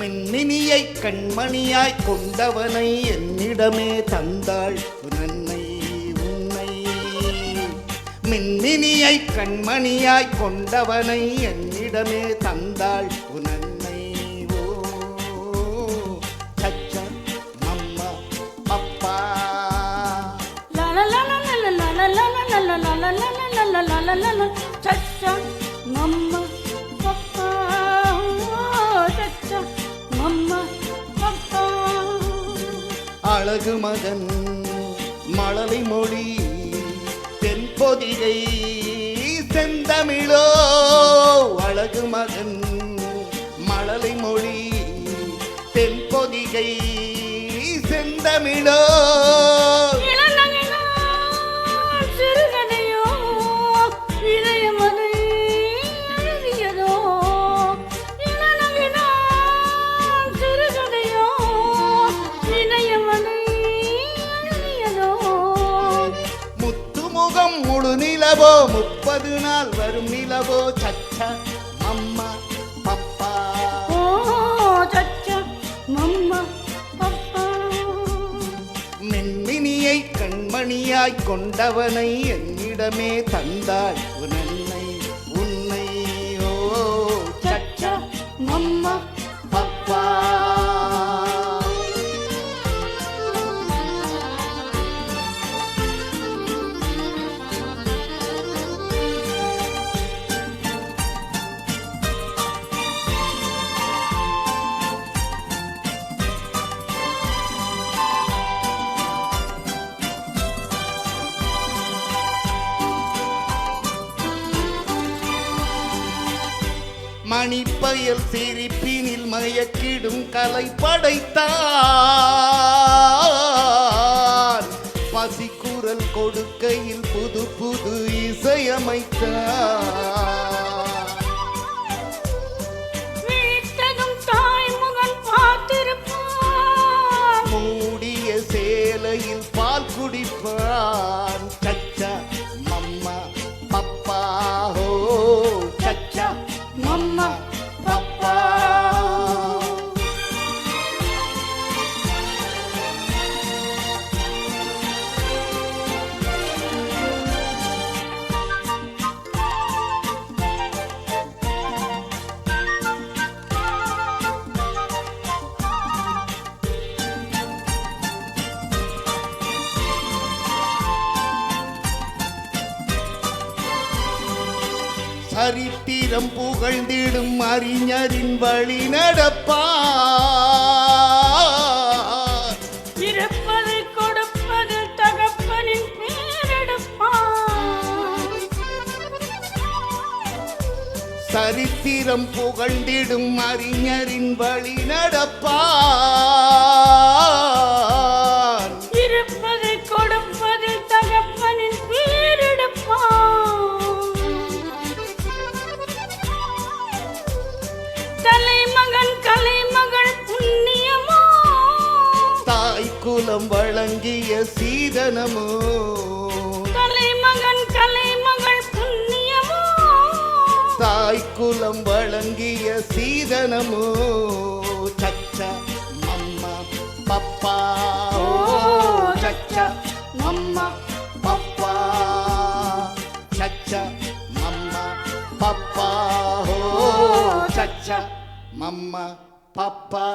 மின்மினியை கண்மணியாய் கொண்டவனை என்னிடமே தந்தாள் நன்மை உன்னை. மின்மினியை கண்மணியாய் கொண்டவனை என்னிடமே தந்தாள் நன்மை. ஓ சச்சா மம்மா பப்பா சச்சா மம்மா பப்பா சச்சா மம்மா பப்பா. அழகு மகன் மழலை மொழி தென்பொதிகை செந்தமிழோ. அழகு மகன் மழலை மொழி தென்பொதிகை செந்தமிழோ. சிறுகதையோ இதயமதை எழுதியதோ. சிறுகதையோ இதயமதை எழுதியதோ. முத்துமுகம் முழு நிலவோ 30 நாள் வரும் நிலவோ. சச்சா அம்மா பப்பா ஓ சச்சா மம்மா பப்பா. மின்மினியை கண்மணியாய் கொண்டவனை என்னிடமே தந்தாள் நன்மை உன்னை. ஓ சச்சா மம்மா பப்பா. மணிப்பயல் சிரிப்பினில் மயக்கிடும் கலை படைத்தான். பசிக்குரல் கொடுக்கையில் புது புது இசையமைத்தான். வீட்டதும் தாய்முகன் பார்த்திருப்பான். மூடிய சேலையில் பால் குடிப்பான். சச்சா மம்மா பப்பா ஹோ சச்சா மம்மா பப்பா. சரித்திரம் புகழ்ந்திடும் அறிஞரின் வழி நடப்பார். இருப்பதை கொடுப்பதில் தகப்பனின் பேரெடுப்பான். சரித்திரம் புகழ்ந்திடும் அறிஞரின் வழி நடப்பார். இருப்பதை கொடுப்பதில் தகப்பனின் பேரெடுப்பான். தலைமகன் கலைமகள் புண்ணியமோ. தாய்க்குலம் வழங்கிய சீதனமோ. தலைமகன் கலைமகள் புண்ணியமோ. தாய்க்குலம் வழங்கிய சீதனமோ. சச்சா மம்மா பப்பா ஓ சச்சா மம்மா பப்பா. சச்சா மம்மா பப்பா ஓ சச்சா மம்மா பப்பா.